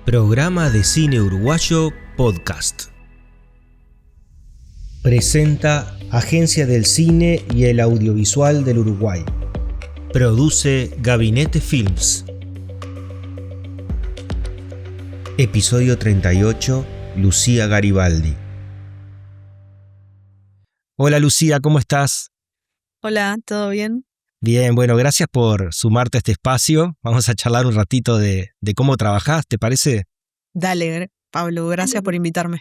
Programa de Cine Uruguayo Podcast. Presenta Agencia del Cine y el Audiovisual del Uruguay. Produce Gabinete Films. Episodio 38. Lucía Garibaldi. Hola Lucía, ¿cómo estás? Hola, ¿todo bien? Bien, bueno, gracias por sumarte a este espacio. Vamos a charlar un ratito de cómo trabajás, ¿te parece? Dale, Pablo, gracias por invitarme.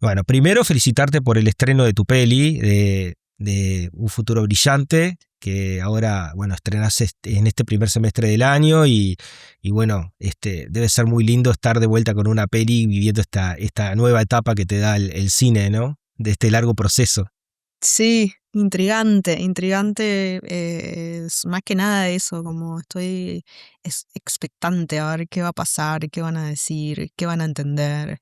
Bueno, primero felicitarte por el estreno de tu peli, de Un futuro brillante, que ahora, bueno, estrenás en este primer semestre del año y bueno, debe ser muy lindo estar de vuelta con una peli viviendo esta nueva etapa que te da el cine, ¿no? De este largo proceso. Sí, intrigante, es más que nada eso, como estoy expectante a ver qué va a pasar, qué van a decir, qué van a entender,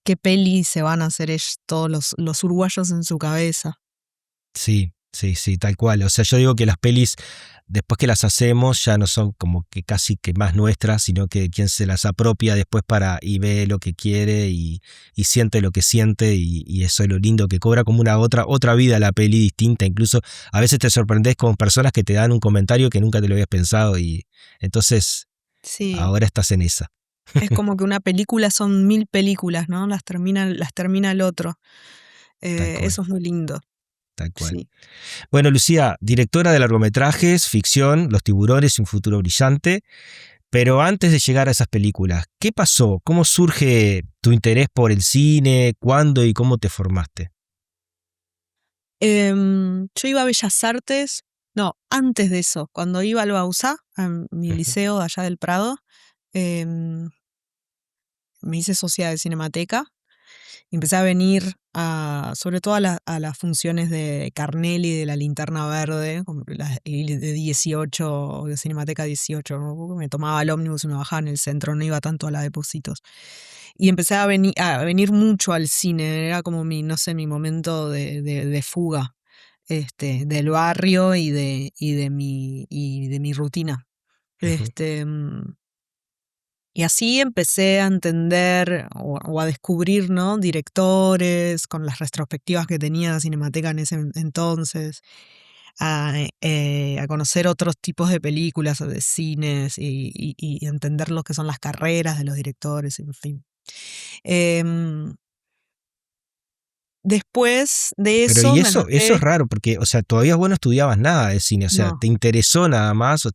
qué peli se van a hacer todos los uruguayos en su cabeza. Sí, sí, sí, tal cual. O sea, yo digo que las pelis, después que las hacemos, ya no son como que casi que más nuestras, sino que quien se las apropia después y ve lo que quiere y siente lo que siente y eso es lo lindo, que cobra como una otra vida la peli distinta. Incluso a veces te sorprendes con personas que te dan un comentario que nunca te lo habías pensado y entonces Sí, ahora estás en esa. es como que una película son 1000 películas, ¿no? Las termina el otro. Tal cual, Eso es muy lindo, tal cual. sí. Bueno, Lucía, directora de largometrajes, ficción, Los tiburones y Un futuro brillante. Pero antes de llegar a esas películas, ¿qué pasó? ¿Cómo surge tu interés por el cine? ¿Cuándo y cómo te formaste? Yo iba a Bellas Artes, no, antes de eso, cuando iba al Bausá, a mi Ujú, liceo de allá del Prado, em, me hice socia de Cinemateca y empecé a venir sobre todo a las funciones de Carnel y de la Linterna Verde, como y de 18, de Cinemateca 18, ¿no? Me tomaba el ómnibus y me bajaba en el centro, no iba tanto a la Depósitos. Y empecé a venir mucho al cine, era como no sé, mi momento de fuga, del barrio y de mi rutina. ujú. Este, mm, y así empecé a entender o a descubrir, ¿no? Directores con las retrospectivas que tenía la Cinemateca en ese entonces, a conocer otros tipos de películas o de cines y entender lo que son las carreras de los directores, en fin. Em, Después de Pero eso y me eso es anoté. raro, porque, o sea, todavía vos no estudiabas nada de cine, o sea, No, ¿te interesó nada más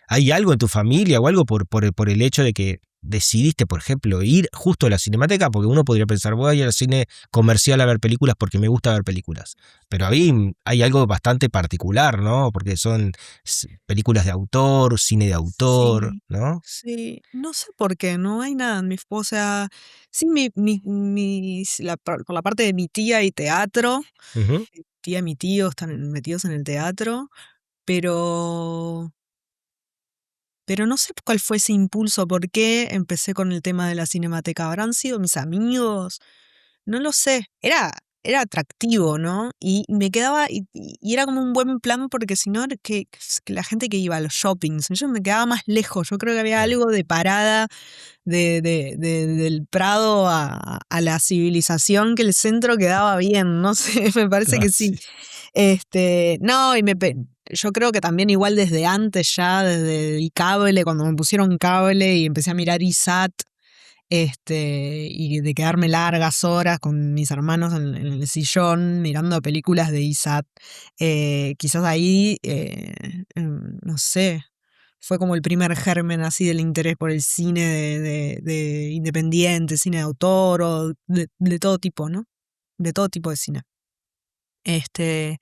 hay algo en tu familia o algo por el hecho de que decidiste, por ejemplo, ir justo a la Cinemateca? Porque uno podría pensar, voy a ir al cine comercial a ver películas porque me gusta ver películas. Pero ahí hay algo bastante particular, ¿no? Porque son películas de autor, cine de autor, sí, ¿no? sí, no sé por qué, no hay nada en o sea, sí, por la parte de mi tía y teatro, Ujú. mi tía y mi tío están metidos en el teatro, pero no sé cuál fue ese impulso, por qué empecé con el tema de la Cinemateca. ¿Habrán sido mis amigos? No lo sé. Era atractivo, ¿no? Y me quedaba, y era como un buen plan porque si no, que la gente que iba a los shoppings, yo me quedaba más lejos. Yo creo que había Claro. algo de parada del Prado a la civilización, que el centro quedaba bien, no sé, me parece Ah, que sí. sí. No, yo creo que también igual desde antes ya, desde el cable, cuando me pusieron cable y empecé a mirar ISAT, y de quedarme largas horas con mis hermanos en el sillón mirando películas de ISAT, quizás ahí, no sé, fue como el primer germen así del interés por el cine de independiente, cine de autor o de todo tipo, ¿no? De todo tipo de cine. Este,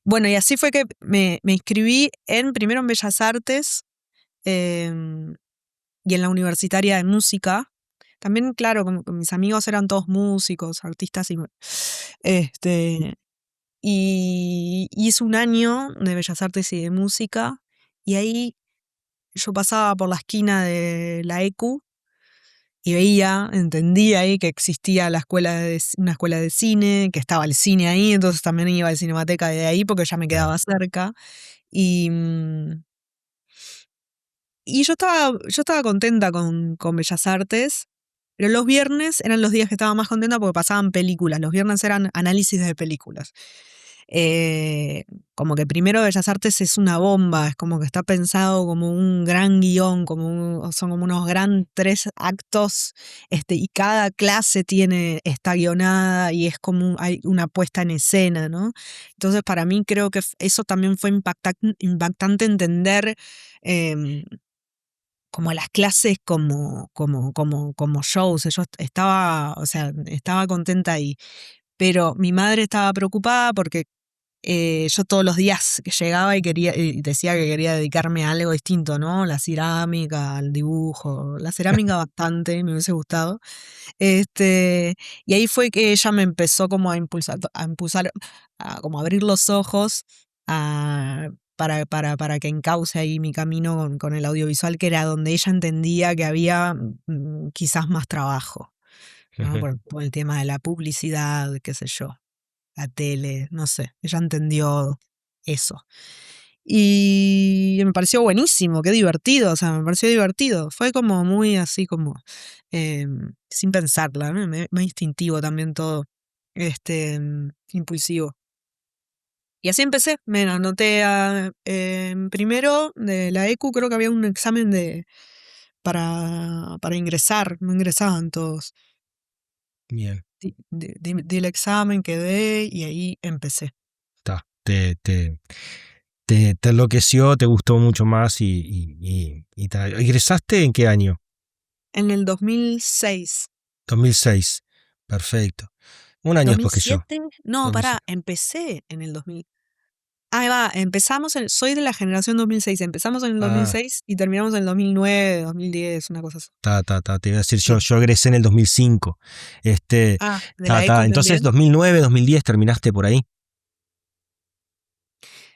bueno, y así fue que me inscribí primero en Bellas Artes, em, y en la Universitaria de Música. También, claro, como que mis amigos eran todos músicos, artistas, este, y hice un año de Bellas Artes y de música, y ahí yo pasaba por la esquina de la EQ y entendía ahí que existía una escuela de cine, que estaba el cine ahí, entonces también iba al Cinemateca de ahí porque ya me Claro. quedaba cerca. Y, mm, Y yo estaba contenta con Bellas Artes, pero los viernes eran los días que estaba más contenta porque pasaban películas. Los viernes eran análisis de películas. Eh, Como que primero Bellas Artes es una bomba, es como que está pensado como un gran guión, son como unos gran 3 actos, y cada clase está guionada y es como hay una puesta en escena, ¿no? Entonces para mí creo que eso también fue impactante entender em, como las clases como shows. Yo estaba, o sea, estaba contenta ahí. Pero mi madre estaba preocupada porque yo todos los días que llegaba y decía que quería dedicarme a algo distinto, ¿no? La cerámica, al dibujo. La cerámica bastante, me hubiese gustado. Este, y ahí fue que ella me empezó como a impulsar, a como abrir los ojos a, para que encauce ahí mi camino con el audiovisual, que era donde ella entendía que había quizás más trabajo, ¿no? Ujú. Por el tema de la publicidad, qué sé yo, la tele, no sé, ella entendió eso. Y me pareció buenísimo, qué divertido, o sea, me pareció divertido. Fue como muy así como sin pensarla, ¿no? Muy instintivo también todo, impulsivo. Y así empecé, me anoté primero de la ECU, creo que había un examen para ingresar, no ingresaban todos. Bien, Di el examen, quedé y ahí empecé. está. Te enloqueció, te gustó mucho más y tal. ¿Egresaste en qué año? En el 2006. 2006. Perfecto. Un año después que yo. ¿2007? No, 2006. pará, empecé en el 2000. Ahí va, soy de la generación 2006, empezamos en el Ah, 2006 y terminamos en el 2009, 2010, una cosa así. te iba a decir, Sí. yo egresé en el 2005. Ah, ¿de la ECU Entonces, también? 2009, 2010 terminaste por ahí.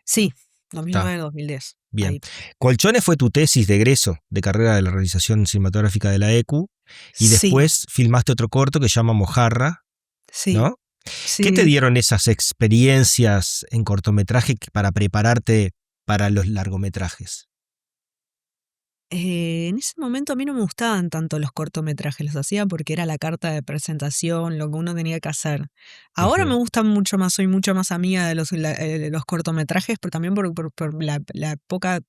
Sí, Está, 2009, 2010, bien. ahí. Colchones fue tu tesis de egreso de carrera de la realización cinematográfica de la ECU y Sí, después filmaste otro corto que se llama Mojarra, sí, ¿no? ¿Qué te sí. dieron esas experiencias en cortometraje para prepararte para los largometrajes? En ese momento a mí no me gustaban tanto los cortometrajes, los hacía porque era la carta de presentación, lo que uno tenía que hacer. Ahora me Ujú. gustan mucho más, soy mucho más amiga de los cortometrajes, pero también por la poca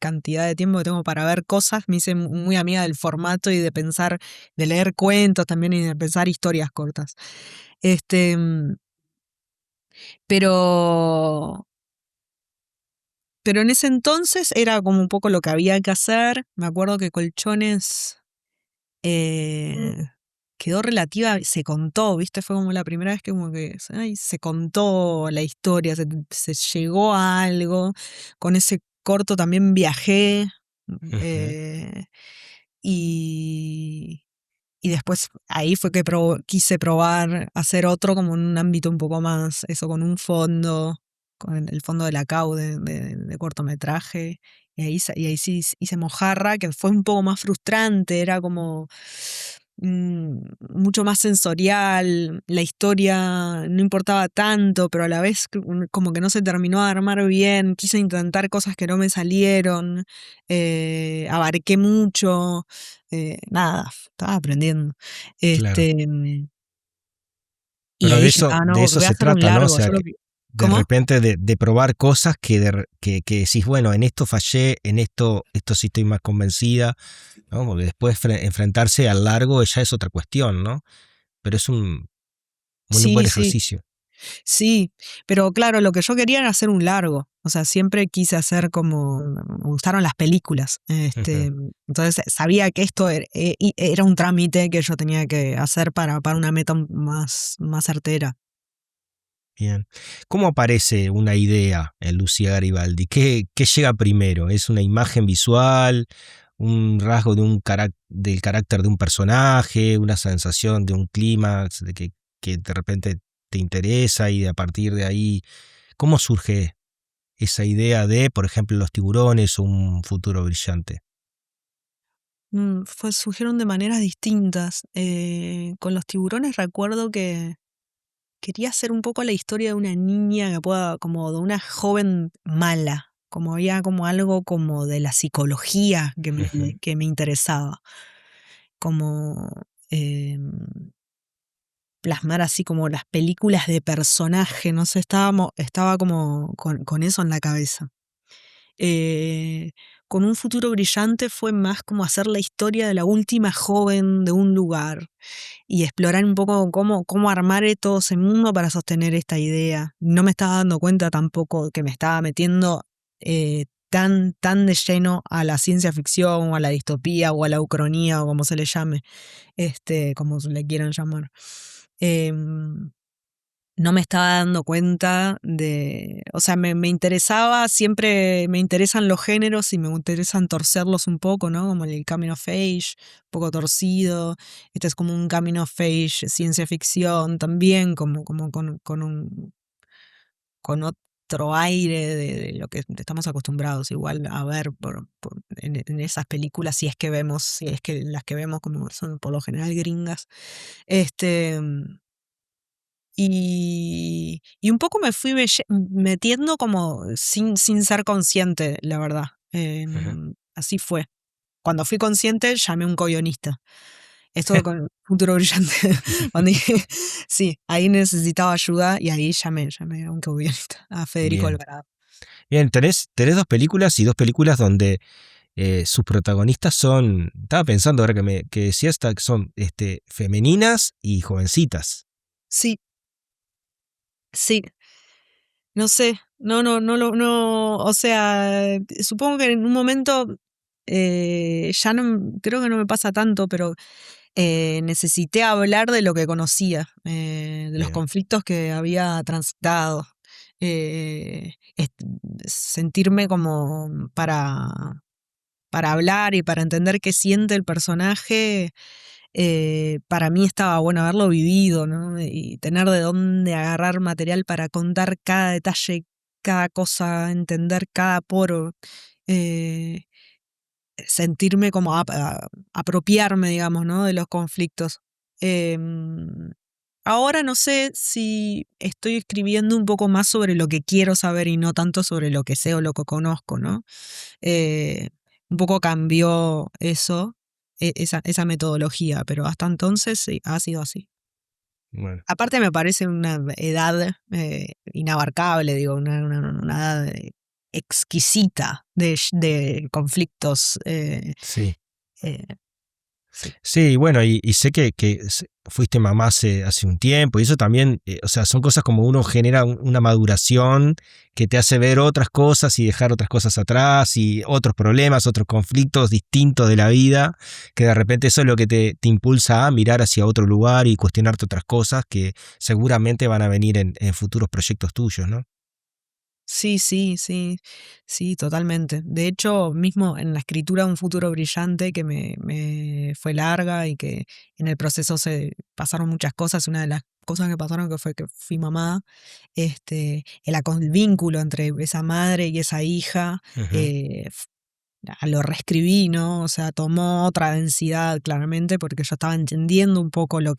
cantidad de tiempo que tengo para ver cosas, me hice muy amiga del formato y de pensar, de leer cuentos también y de pensar historias cortas. Este, mm, pero Pero en ese entonces era como un poco lo que había que hacer. Me acuerdo que Colchones quedó relativa, se contó, ¿viste? Fue como la primera vez que como que ay, se contó la historia, se llegó a algo. Con ese corto también viajé. Ujú. eh, y, y después ahí fue que quise probar hacer otro como en un ámbito un poco más, eso con un fondo, con el fondo de la CAU de cortometraje. Y ahí sí hice Mojarra, que fue un poco más frustrante, era como mucho más sensorial, la historia no importaba tanto, pero a la vez como que no se terminó de armar bien, quise intentar cosas que no me salieron, abarqué mucho. Nada, estaba aprendiendo. Claro. Este, y Pero ahí dije, ah, de no, eso voy a se hacer un trata, ¿no? O largo. sea, que de ¿Cómo? repente de probar cosas que decís, bueno, en esto fallé, en esto sí estoy más convencida, ¿no? Porque después enfrentarse al largo ya es otra cuestión, ¿no? Pero es un muy buen Sí, sí, ejercicio. sí. Pero claro, lo que yo quería era hacer un largo. O sea, siempre quise hacer como, me gustaron las películas. Ujú. Entonces sabía que esto era un trámite que yo tenía que hacer para una meta más certera. Bien. ¿Cómo aparece una idea en Lucía Garibaldi? ¿Qué llega primero? ¿Es una imagen visual, un rasgo del carácter de un personaje, una sensación de un clímax que de repente te interesa y a partir de ahí, ¿cómo surge esa idea de, por ejemplo, los tiburones o un futuro brillante? Surgieron de maneras distintas. Con los tiburones recuerdo que quería hacer un poco la historia de una niña que pueda, como de una joven mala. como había como algo como de la psicología Ujú, que me interesaba, como plasmar así como las películas de personaje, no sé, estaba como con eso en la cabeza. Eh, con Un futuro brillante fue más como hacer la historia de la última joven de un lugar y explorar un poco cómo armar todo ese mundo para sostener esta idea. No me estaba dando cuenta tampoco que me estaba metiendo tan de lleno a la ciencia ficción o a la distopía o a la ucronía o como se le llame, como se le quieran llamar. Em, no me estaba dando cuenta o sea, me interesaba, siempre me interesan los géneros y me interesan torcerlos un poco, ¿no? Como el coming of age, un poco torcido. Este es como un coming of age, ciencia ficción también, como con otro aire de lo que estamos acostumbrados igual a ver en esas películas, si es que las que vemos como son por lo general gringas. Este, y un poco me fui metiendo como sin ser consciente, la verdad. ujú. Así fue. Cuando fui consciente, llamé a un co-guionista. Esto con Futuro Brillante. Cuando dije, sí, ahí necesitaba ayuda y ahí llamé a un co-guionista, a Federico Bien. Alvarado. Bien, tenés dos películas y dos películas donde sus protagonistas son, estaba pensando ahora que decías, que son femeninas y jovencitas. Sí, sí. No sé, no, o sea, supongo que en un momento ya no, creo que no me pasa tanto, pero necesité hablar de lo que conocía, de los Bien. conflictos que había transitado, sentirme como para hablar y para entender qué siente el personaje. Para mí estaba bueno haberlo vivido, ¿no? Y tener de dónde agarrar material para contar cada detalle, cada cosa, entender cada poro, eh, sentirme como apropiarme, digamos, ¿no? De los conflictos. Em, ahora no sé si estoy escribiendo un poco más sobre lo que quiero saber y no tanto sobre lo que sé o lo que conozco, ¿no? Eh, un poco cambió eso, esa metodología, pero hasta entonces sí, ha sido así. Bueno. Aparte me parece una edad inabarcable, digo, una edad exquisita de conflictos. Sí. Eh, sí. Sí, bueno, y sé que fuiste mamá hace un tiempo, y eso también, o sea, son cosas como uno genera una maduración que te hace ver otras cosas y dejar otras cosas atrás, y otros problemas, otros conflictos distintos de la vida, que de repente eso es lo que te impulsa a mirar hacia otro lugar y cuestionarte otras cosas que seguramente van a venir en futuros proyectos tuyos, ¿no? Sí, totalmente. De hecho, mismo en la escritura de Un futuro brillante, que me fue larga y que en el proceso se pasaron muchas cosas, una de las cosas que pasaron que fue que fui mamá, el vínculo entre esa madre y esa hija, Ujú. eh, f- lo reescribí, ¿no? O sea, tomó otra densidad claramente porque yo estaba entendiendo un poco el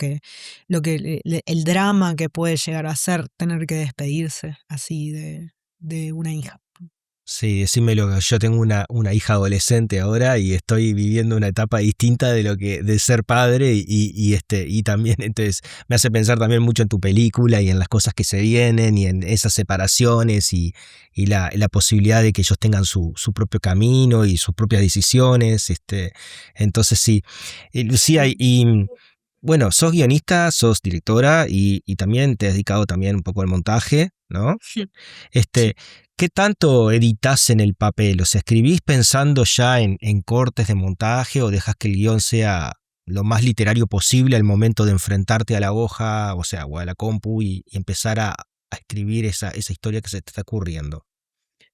drama que puede llegar a ser tener que despedirse así de una hija. Sí, decímelo, yo tengo una hija adolescente ahora y estoy viviendo una etapa distinta de lo que de ser padre y también entonces me hace pensar también mucho en tu película y en las cosas que se vienen y en esas separaciones y la posibilidad de que ellos tengan su propio camino y sus propias decisiones, entonces sí. Lucía, bueno, sos guionista, sos directora y también te has dedicado también un poco al montaje, ¿no? Sí. Este, ¿Qué tanto editas en el papel? O sea, ¿escribís pensando ya en cortes de montaje o dejas que el guión sea lo más literario posible al momento de enfrentarte a la hoja, o sea, o a la compu y empezar a escribir esa historia que se te está ocurriendo?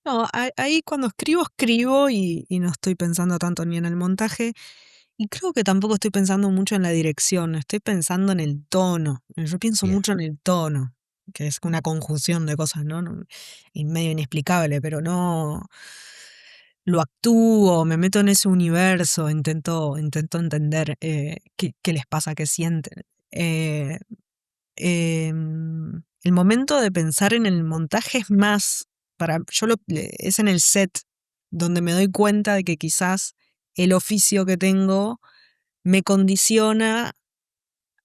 No, ahí cuando escribo y no estoy pensando tanto ni en el montaje, y creo que tampoco estoy pensando mucho en la dirección, estoy pensando en el tono. Yo pienso Bien. mucho en el tono, que es una conjunción de cosas, ¿no? Y medio inexplicable, pero no lo actúo, me meto en ese universo, intento entender qué les pasa, qué sienten. El momento de pensar en el montaje es más. es en el set donde me doy cuenta de que quizás el oficio que tengo me condiciona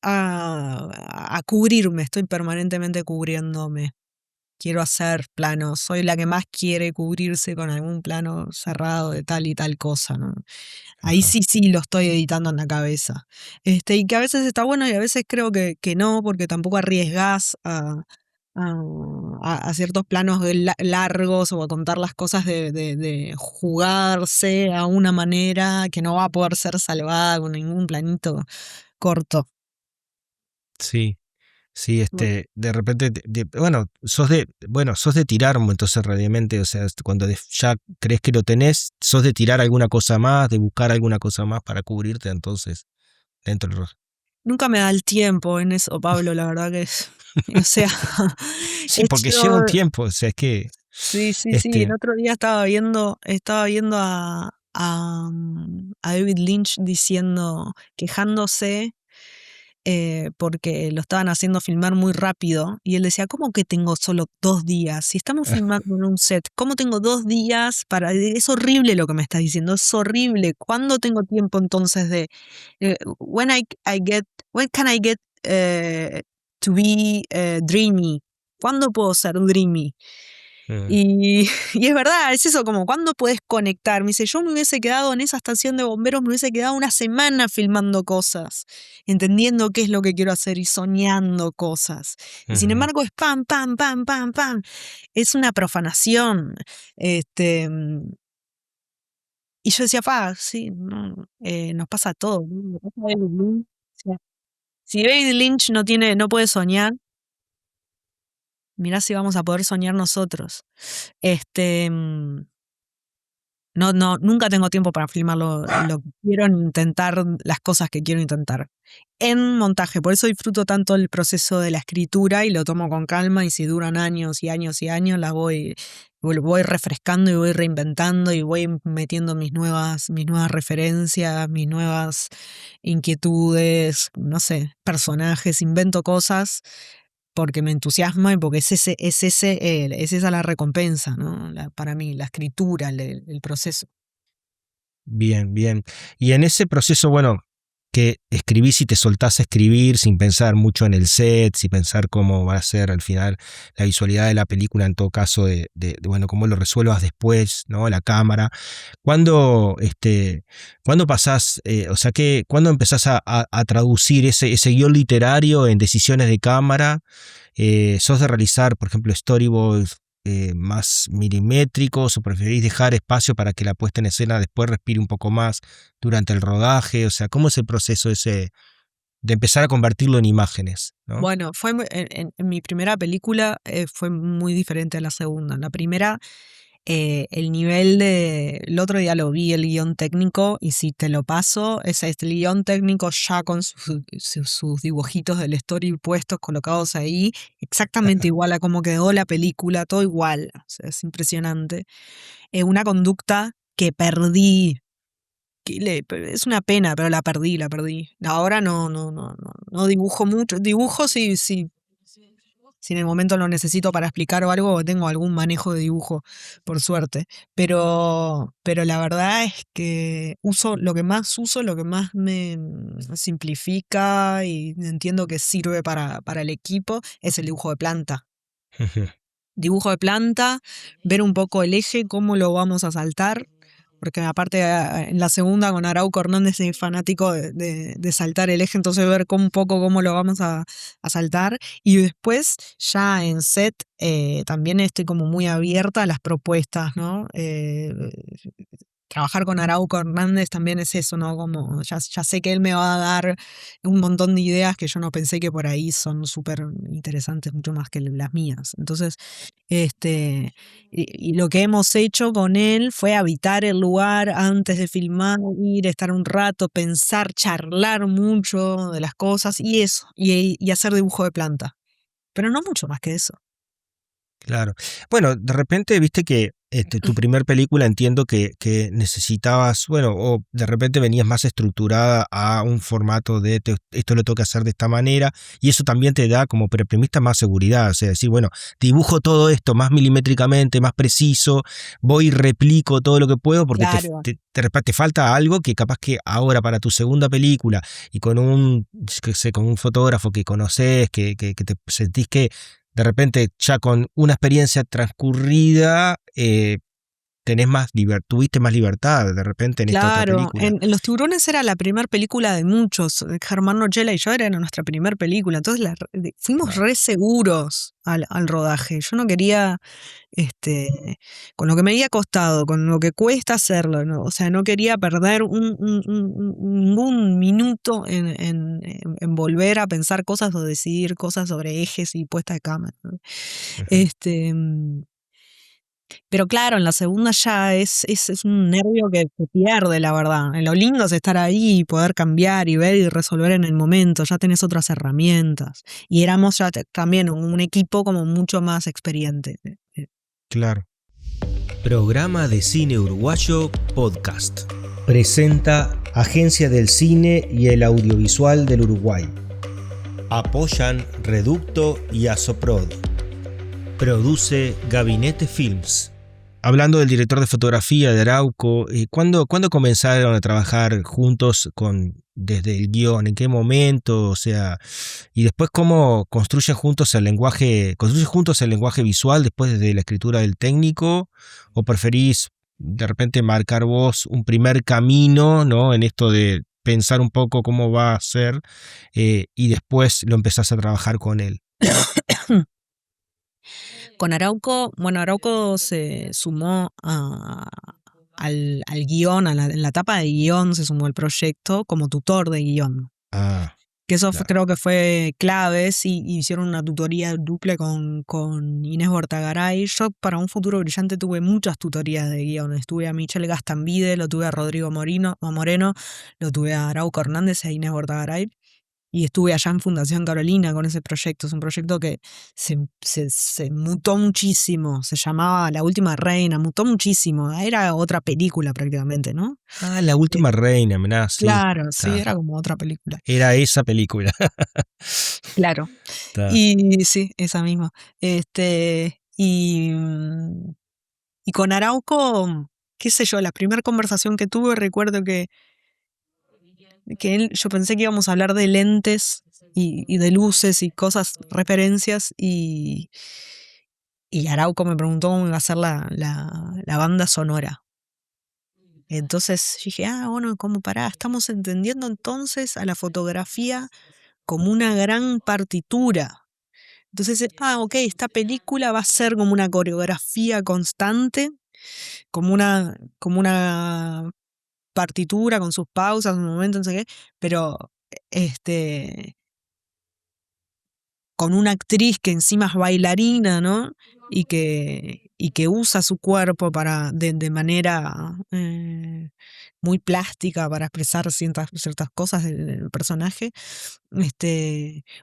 a cubrirme, estoy permanentemente cubriéndome. Quiero hacer planos, soy la que más quiere cubrirse con algún plano cerrado de tal y tal cosa, ¿no? Ahí Ajá. sí lo estoy editando en la cabeza. Y que a veces está bueno y a veces creo que no, porque tampoco arriesgás a, a ciertos planos largos o a contar las cosas de jugarse a una manera que no va a poder ser salvada con ningún planito corto. Sí. Sí, de repente, bueno, sos de tirar, entonces realmente, o sea, cuando ya crees que lo tenés, sos de tirar alguna cosa más, de buscar alguna cosa más para cubrirte, entonces, dentro del rol. Nunca me da el tiempo en eso, Pablo, la verdad que es, o sea, Sí, he porque hecho, lleva un tiempo, o sea, es que, sí, sí, sí, el este, otro día estaba viendo a David Lynch diciendo, quejándose porque lo estaban haciendo filmar muy rápido. Y él decía, ¿cómo que tengo solo 2 días? Si estamos filmando en un set, ¿cómo tengo 2 días para...? Es horrible lo que me estás diciendo, es horrible. ¿Cuándo tengo tiempo entonces de... when can I get to be dreamy? ¿Cuándo puedo ser dreamy? mm, Y, y es verdad, es eso, como cuándo puedes conectar. Me dice, yo me hubiese quedado en esa estación de bomberos, me hubiese quedado una semana filmando cosas, entendiendo qué es lo que quiero hacer y soñando cosas. Y sin ujú. embargo es pam, pam, pam, pam, pam. Es una profanación. Este, mm, y yo decía, sí, no, nos pasa a todos, ¿no? Nos pasa a David Lynch. O sea, si David Lynch no puede soñar, mirá si vamos a poder soñar nosotros. Este, mm, No, no, nunca tengo tiempo para filmar lo que quiero ni intentar las cosas que quiero intentar. En montaje, por eso disfruto tanto el proceso de la escritura y lo tomo con calma y si duran años y años y años, voy refrescando y voy reinventando y voy metiendo mis nuevas referencias, mis nuevas inquietudes, no sé, personajes, invento cosas porque me entusiasma y porque es esa la recompensa, ¿no? Para mí, la escritura, el proceso. Bien, bien. Y en ese proceso, bueno, que escribís y te soltás a escribir sin pensar mucho en el set, sin pensar cómo va a ser al final la visualidad de la película, en todo caso, bueno, cómo lo resuelvas después, ¿no? La cámara. ¿Cuándo, cuándo pasás, o sea, cuándo empezás a traducir ese guión literario en decisiones de cámara? ¿Sos de realizar, por ejemplo, storyboards más milimétricos o preferís dejar espacio para que la puesta en escena después respire un poco más durante el rodaje? O sea, ¿cómo es el proceso ese de empezar a convertirlo en imágenes, ¿no? Bueno, en mi primera película fue muy diferente a la segunda. En la primera, el nivel el otro día lo vi, el guión técnico, y si te lo paso, es este guión técnico ya con sus dibujitos del story puestos, colocados ahí, exactamente igual a cómo quedó la película, todo igual. O sea, es impresionante. Una conducta que perdí. Es una pena, pero la perdí, la perdí. Ahora no dibujo mucho. Dibujo si en el momento lo necesito para explicar o algo, o tengo algún manejo de dibujo, por suerte. Pero la verdad es que lo que más me simplifica y entiendo que sirve para el equipo, es el dibujo de planta. Dibujo de planta, ver un poco el eje, cómo lo vamos a saltar, porque aparte en la segunda con Arauco Hernández es fanático de saltar el eje, entonces ver un poco cómo lo vamos a saltar. Y después ya en set también estoy como muy abierta a las propuestas, ¿no? Trabajar con Arauco Hernández también es eso, ¿no? Como ya sé que él me va a dar un montón de ideas que yo no pensé que por ahí son súper interesantes, mucho más que las mías. Entonces, y lo que hemos hecho con él fue habitar el lugar antes de filmar, ir, estar un rato, pensar, charlar mucho de las cosas y eso, y hacer dibujo de planta. Pero no mucho más que eso. Claro. Bueno, de repente, viste que tu primer película entiendo que necesitabas, bueno, o de repente venías más estructurada a un formato de esto lo tengo que hacer de esta manera, y eso también te da como preprimista más seguridad, o sea, decir, bueno, dibujo todo esto más milimétricamente, más preciso, voy y replico todo lo que puedo, porque Claro. te falta algo que capaz que ahora para tu segunda película y con un, qué sé, con un fotógrafo que conoces, que te sentís que de repente ya con una experiencia transcurrida tuviste más libertad de repente en esta otra Claro, película. en Los Tiburones era la primera película de muchos. Germán Rochela y yo era nuestra primera película. Entonces fuimos Claro. re seguros al rodaje. Yo no quería, con lo que me había costado, con lo que cuesta hacerlo, ¿no? O sea, no quería perder ningún minuto en volver a pensar cosas o decidir cosas sobre ejes y puesta de cámara, ¿no? Ujú. Este, mm, pero claro, en la segunda ya es un nervio que se pierde, la verdad. Lo lindo es estar ahí y poder cambiar y ver y resolver en el momento. Ya tenés otras herramientas. Y éramos ya también un equipo como mucho más experiente. Claro. Programa de Cine Uruguayo Podcast. Presenta Agencia del Cine y el Audiovisual del Uruguay. Apoyan Reducto y Asoprod. Produce Gabinete Films. Hablando del director de fotografía de Arauco, ¿cuándo comenzaron a trabajar juntos desde el guión? ¿En qué momento? O sea, y después cómo construyen juntos el lenguaje visual después de la escritura del técnico, o preferís de repente marcar vos un primer camino, ¿no? En esto de pensar un poco cómo va a ser, y después lo empezás a trabajar con él. Con Arauco, bueno, Arauco se sumó al guión, en la etapa de guión se sumó al proyecto como tutor de guión. Ah, Que eso claro. creo que fue clave, sí, hicieron una tutoría duple con Inés Bortagaray. Yo para Un Futuro Brillante tuve muchas tutorías de guiones. Tuve a Michelle Gastambide, lo tuve a Rodrigo Moreno, lo tuve a Arauco Hernández y a Inés Bortagaray. Y estuve allá en Fundación Carolina con ese proyecto. Es un proyecto que se mutó muchísimo. Se llamaba La Última Reina, mutó muchísimo. Era otra película prácticamente, ¿no? Ah, La Eh, Última Reina, mirá, sí. claro, sí, Está. era como otra película. Era esa película. Claro. Está. Y sí, esa misma. Y con Arauco, qué sé yo, la primera conversación que tuve, recuerdo que yo pensé que íbamos a hablar de lentes y de luces y cosas, referencias, y Arauco me preguntó cómo iba a ser la banda sonora. Entonces dije, bueno, como pará, estamos entendiendo entonces a la fotografía como una gran partitura. Entonces, ok, esta película va a ser como una coreografía constante, como una partitura con sus pausas, un momento, no sé qué, pero este, con una actriz que encima es bailarina, ¿no? Y que usa su cuerpo de manera muy plástica para expresar ciertas cosas del personaje.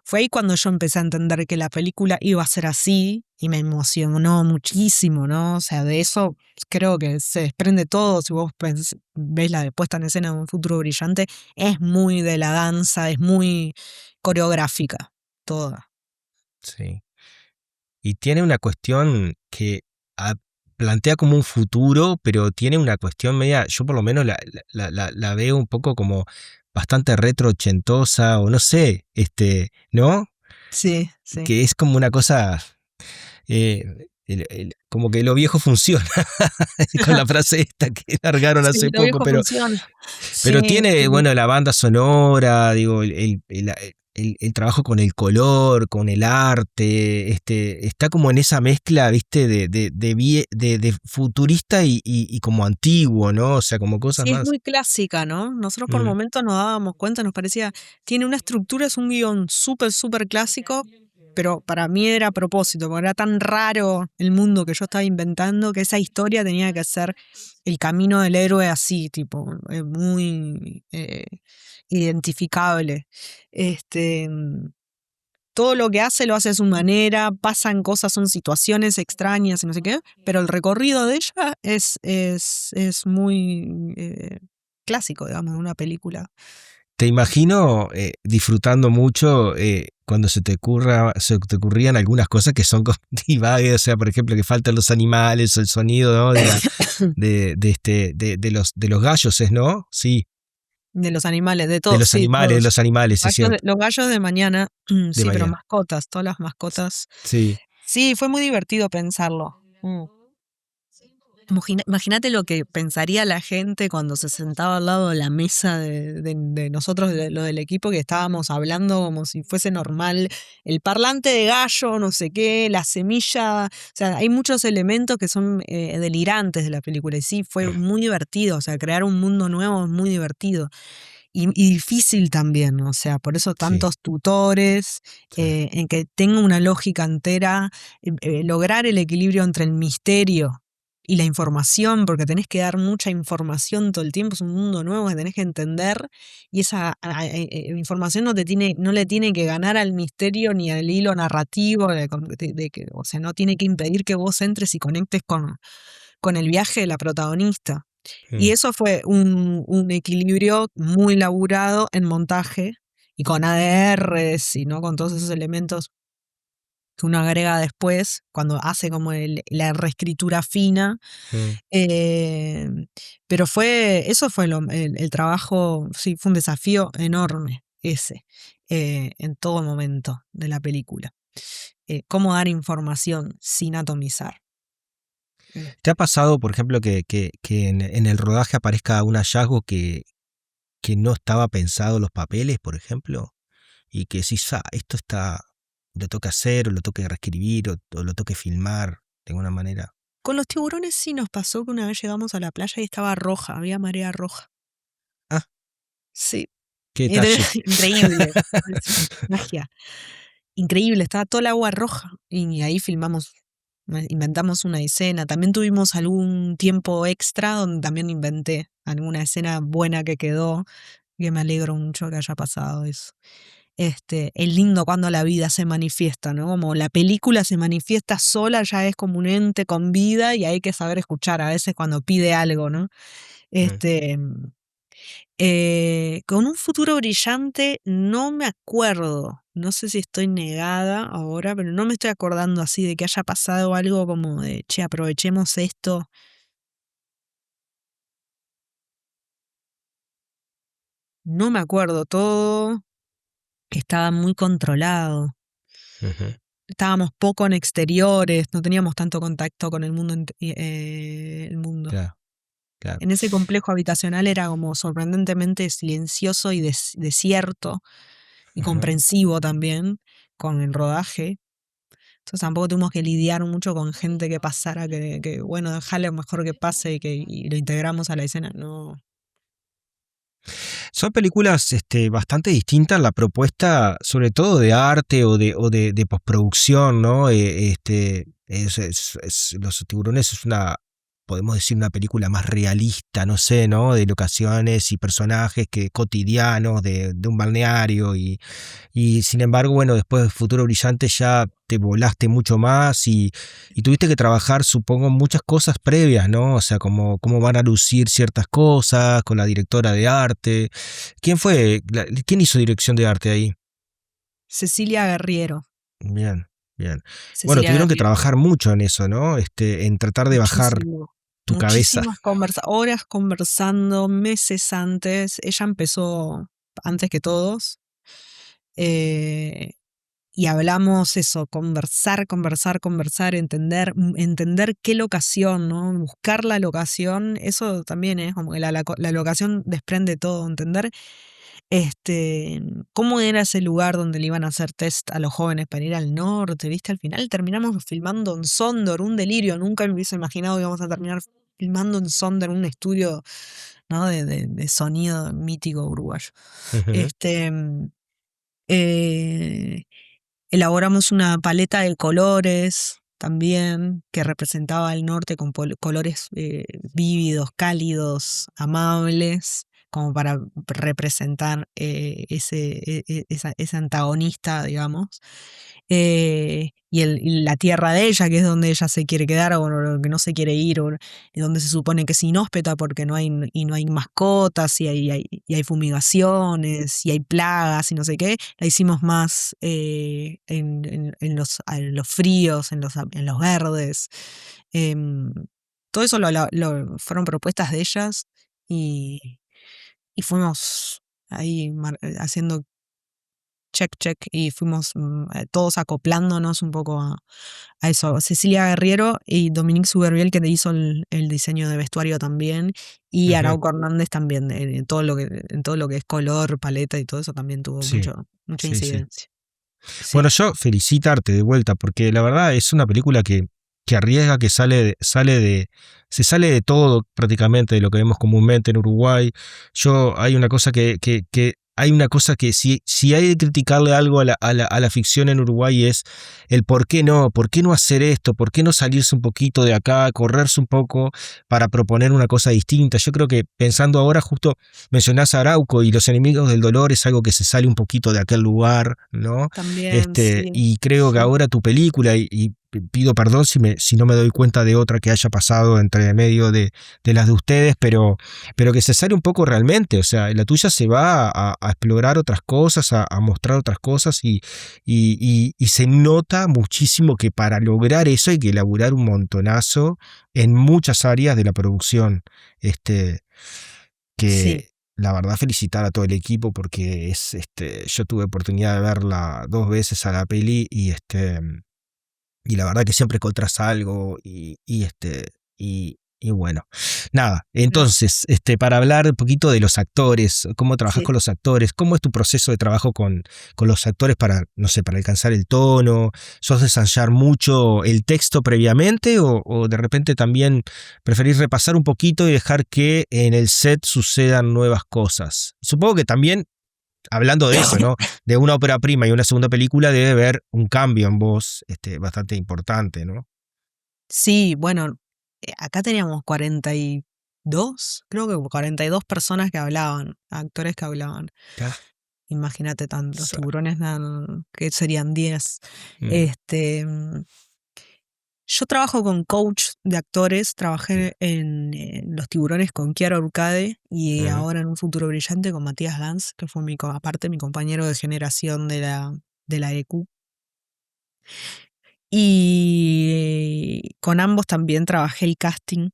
Fue ahí cuando yo empecé a entender que la película iba a ser así y me emocionó muchísimo, ¿no? O sea, de eso creo que se desprende todo. Si vos ves la puesta en escena de Un Futuro Brillante, es muy de la danza, es muy coreográfica, toda. Sí. Y tiene una cuestión que plantea como un futuro, pero tiene una cuestión media, yo por lo menos la veo un poco como bastante retro ochentosa, o no sé, ¿no? Sí, sí. Que es como una cosa, como que lo viejo funciona, con la frase esta que largaron Sí, hace lo poco, viejo pero funciona. Pero Sí, tiene, sí. bueno, la banda sonora, digo, el trabajo con el color, con el arte, está como en esa mezcla, viste, de futurista y como antiguo, ¿no? O sea, como cosas Sí, es más. muy clásica, ¿no? Nosotros por Mm, momentos nos dábamos cuenta, nos parecía, tiene una estructura, es un guión súper, súper clásico, pero para mí era a propósito, porque era tan raro el mundo que yo estaba inventando que esa historia tenía que ser el camino del héroe así, tipo, muy identificable. Este, todo lo que hace lo hace a su manera, pasan cosas, son situaciones extrañas y no sé qué, pero el recorrido de ella es muy clásico, digamos, de una película. Te imagino disfrutando mucho cuando se te ocurrían algunas cosas que son como divague, o sea, por ejemplo, que faltan los animales, el sonido, ¿no? De los gallos, ¿no? Sí, De los animales, de todos, sí, de todos. los animales, es cierto. Los gallos de mañana, De sí, pero mañana. mascotas, todas las mascotas. Sí, Sí, fue muy divertido pensarlo. Imagínate lo que pensaría la gente cuando se sentaba al lado de la mesa de nosotros, lo del equipo, que estábamos hablando como si fuese normal. El parlante de gallo, no sé qué, la semilla. O sea, hay muchos elementos que son delirantes de la película. Y sí, fue muy divertido. O sea, crear un mundo nuevo es muy divertido. Y difícil también, ¿no? O sea, por eso sí, tantos tutores, sí. en que tenga una lógica entera, lograr el equilibrio entre el misterio y la información, porque tenés que dar mucha información todo el tiempo, es un mundo nuevo que tenés que entender, y esa información no le tiene que ganar al misterio ni al hilo narrativo, o sea, no tiene que impedir que vos entres y conectes con el viaje de la protagonista. Y Mm. eso fue un equilibrio muy laburado en montaje y con ADRs y no con todos esos elementos que uno agrega después cuando hace como la reescritura fina. Mm. Eh, pero eso fue el trabajo, sí, fue un desafío enorme ese, en todo momento de la película. Cómo dar información sin atomizar. ¿Te ha pasado, por ejemplo, que en el rodaje aparezca un hallazgo que no estaba pensado en los papeles, por ejemplo? Y que decís, esto está, lo toca hacer, o lo toque reescribir, o lo toque filmar de alguna manera. Con los tiburones sí nos pasó que una vez llegamos a la playa y estaba roja, había marea roja. Ah, Sí. qué Era detalle. increíble. Es magia. Increíble, estaba todo el agua roja. Y ahí filmamos, inventamos una escena. También tuvimos algún tiempo extra donde también inventé alguna escena buena que quedó, que me alegro mucho que haya pasado eso. Es lindo cuando la vida se manifiesta, ¿no? Como la película se manifiesta sola, ya es como un ente con vida y hay que saber escuchar a veces cuando pide algo, ¿no? Mm. Este, con un futuro brillante no me acuerdo, no sé si estoy negada ahora, pero no me estoy acordando así de que haya pasado algo como de, che, aprovechemos esto. No me acuerdo, todo estaba muy controlado. Ujú. Estábamos poco en exteriores, no teníamos tanto contacto con el mundo, el mundo. Claro, claro. En ese complejo habitacional era como sorprendentemente silencioso y desierto y Ujú. comprensivo también con el rodaje. Entonces tampoco tuvimos que lidiar mucho con gente que pasara, bueno, dejarle mejor que pase y lo integramos a la escena. No. Son películas bastante distintas la propuesta, sobre todo de arte o de postproducción, ¿no? Los tiburones es una, podemos decir, una película más realista, no sé, ¿no? De locaciones y personajes que cotidianos de un balneario y sin embargo, bueno, después de Futuro Brillante ya te volaste mucho más y tuviste que trabajar, supongo, muchas cosas previas, ¿no? O sea, como cómo van a lucir ciertas cosas con la directora de arte. ¿Quién hizo dirección de arte ahí? Cecilia Guerriero. Bien, bien. Bueno, Cecilia tuvieron que Guerriero. trabajar mucho en eso, ¿no? En tratar de bajar Muchísimo. tu cabeza. Horas conversando, meses antes. Ella empezó antes que todos. eh, y hablamos eso, conversar, entender qué locación, ¿no? Buscar la locación, eso también es como que la locación desprende todo, entender este, cómo era ese lugar donde le iban a hacer test a los jóvenes para ir al norte, ¿viste? Al final terminamos filmando en Sondor, un delirio, nunca me hubiese imaginado que íbamos a terminar filmando en Sondor, un estudio, ¿no? de sonido mítico uruguayo. Ujú. Este, eh, Elaboramos una paleta de colores también que representaba el norte con colores vívidos, cálidos, amables, como para representar ese antagonista, digamos. Y la tierra de ella, que es donde ella se quiere quedar o que no se quiere ir, o donde se supone que es inhóspita porque no hay mascotas y hay fumigaciones y hay plagas y no sé qué, la hicimos más en los fríos, en los verdes. Em, Todo eso fueron propuestas de ellas y, y fuimos ahí haciendo check, check y fuimos todos acoplándonos un poco a eso. Cecilia Guerriero y Dominique Suberviel, que te hizo el diseño de vestuario también, y Ujú. Arauco Hernández también, en todo lo que es color, paleta y todo eso también tuvo Sí, mucha sí, sí. incidencia. Bueno, Sí, yo felicitarte de vuelta, porque la verdad es una película que arriesga, que se sale de todo prácticamente de lo que vemos comúnmente en Uruguay. Hay una cosa hay una cosa que si hay de criticarle algo a la ficción en Uruguay es el por qué no hacer esto, por qué no salirse un poquito de acá, correrse un poco para proponer una cosa distinta. Yo creo que pensando ahora, justo mencionás a Arauco y Los Enemigos del Dolor es algo que se sale un poquito de aquel lugar, ¿no? también, sí, Y creo que sí. ahora tu película, y pido perdón si no me doy cuenta de otra que haya pasado entre medio de las de ustedes, pero que se sale un poco realmente, o sea, la tuya se va a explorar otras cosas, a mostrar otras cosas y se nota muchísimo que para lograr eso hay que elaborar un montonazo en muchas áreas de la producción. Este, Sí. que la verdad felicitar a todo el equipo porque yo tuve oportunidad de verla 2 veces a la peli y la verdad que siempre encontrás algo y bueno, nada, No, entonces, para hablar un poquito de los actores, cómo trabajas sí. con los actores, cómo es tu proceso de trabajo con los actores para, no sé, para alcanzar el tono, ¿sos de ensayar mucho el texto previamente o de repente también preferís repasar un poquito y dejar que en el set sucedan nuevas cosas? Supongo que también hablando de eso, ¿no? De una ópera prima y una segunda película debe haber un cambio en voz bastante importante, ¿no? Sí, bueno, acá teníamos 42, creo que 42 personas que hablaban, actores que hablaban. Ah, Imagínate tantos sa- tiburones, que serían 10. mm, Este, yo trabajo con coach de actores, bien, trabajé en Los Tiburones con Chiara Urcade y mm, ahora en Un Futuro Brillante con Matías Lanz, que fue aparte mi compañero de generación de la EQ. Y con ambos también trabajé el casting.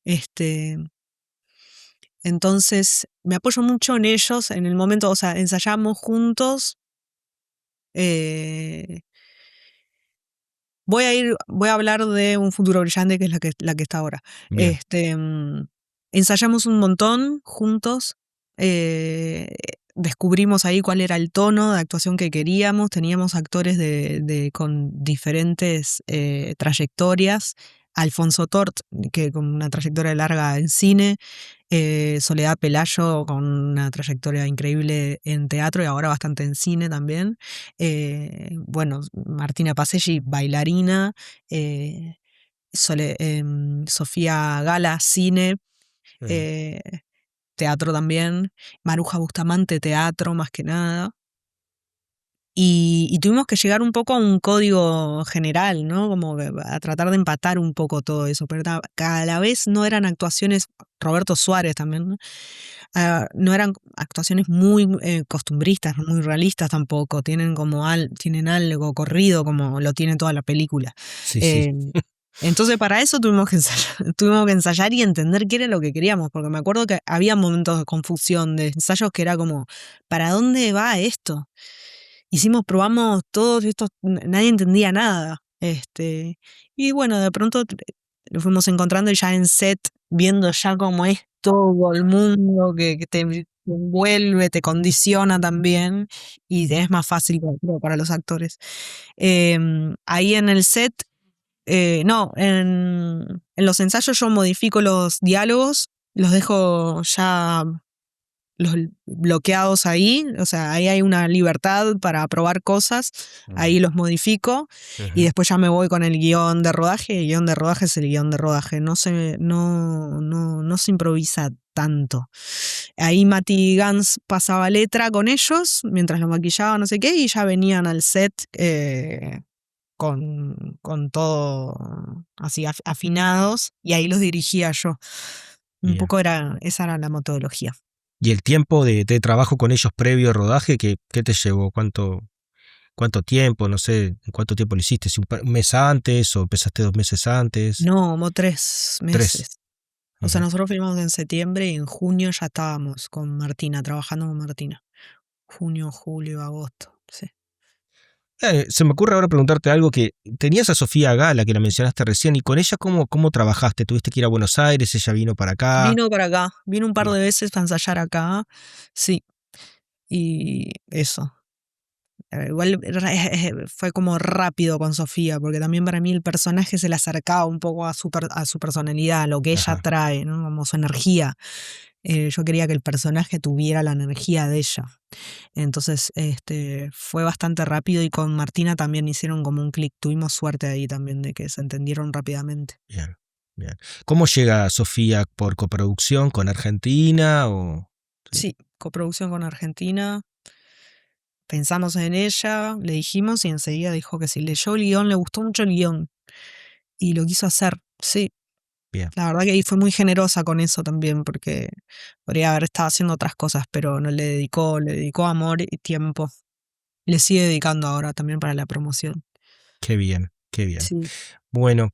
Este, entonces me apoyo mucho en ellos en el momento, o sea, ensayamos juntos. eh, voy a hablar de Un Futuro Brillante, que es la que está ahora. bien, Este, ensayamos un montón juntos. eh, Descubrimos ahí cuál era el tono de actuación que queríamos. Teníamos actores con diferentes trayectorias. Alfonso Tort, que con una trayectoria larga en cine. Soledad Pelayo, con una trayectoria increíble en teatro y ahora bastante en cine también. Bueno, Martina Paselli, bailarina. eh, Sofía Gala, cine. mm, eh, Teatro también. Maruja Bustamante, teatro más que nada. Y tuvimos que llegar un poco a un código general, ¿no? Como que a tratar de empatar un poco todo eso, pero cada vez no eran actuaciones, Roberto Suárez también, ¿no? No eran actuaciones muy costumbristas, muy realistas tampoco, tienen algo corrido como lo tiene toda la película. sí, sí, Eh, entonces para eso tuvimos que ensayar, tuvimos que ensayar y entender qué era lo que queríamos, porque me acuerdo que había momentos de confusión, de ensayos que era como, ¿para dónde va esto? Probamos todos estos, nadie entendía nada. Y bueno, de pronto lo fuimos encontrando y ya en set, viendo ya cómo es todo el mundo que te envuelve, te condiciona también, y es más fácil creo, para los actores. Ahí en el set, no, en los ensayos yo modifico los diálogos, los dejo ya los bloqueados ahí, o sea, ahí hay una libertad para probar cosas, ahí los modifico y después ya me voy con el guión de rodaje. El guión de rodaje es el guión de rodaje, no se improvisa tanto. Ahí Mati Gans pasaba letra con ellos mientras lo maquillaba, no sé qué, y ya venían al set con todo así afinados, y ahí los dirigía yo. Un Bien. poco esa era la metodología. ¿Y el tiempo de trabajo con ellos previo al rodaje, qué te llevó? ¿Cuánto tiempo? No sé, ¿en cuánto tiempo lo hiciste? ¿Si un mes antes o empezaste 2 meses antes? No, como 3 3. meses. O sea, nosotros filmamos en septiembre y en junio ya estábamos con Martina, trabajando con Martina. Junio, julio, agosto, sí. Se me ocurre ahora preguntarte algo que tenías a Sofía Gala, que la mencionaste recién, y con ella ¿cómo trabajaste? ¿Tuviste que ir a Buenos Aires? ¿Ella vino para acá? Vino para acá, vino un par Bien. de veces a ensayar acá, sí, y eso. Igual fue como rápido con Sofía, porque también para mí el personaje se le acercaba un poco a su personalidad, a lo que ella Ajá. trae, ¿no? Como su energía. Yo quería que el personaje tuviera la energía de ella. Entonces, fue bastante rápido, y con Martina también hicieron como un clic. Tuvimos suerte ahí también de que se entendieron rápidamente. Bien, bien. ¿Cómo llega Sofía? ¿Por coproducción con Argentina o...? Sí, coproducción con Argentina. Pensamos en ella, le dijimos y enseguida dijo que sí. Leyó el guión, le gustó mucho el guión y lo quiso hacer. Sí, Bien. la verdad que ahí fue muy generosa con eso también, porque podría haber estado haciendo otras cosas, pero no le dedicó amor y tiempo. Le sigue dedicando ahora también para la promoción. Qué bien, qué bien. Sí. Bueno,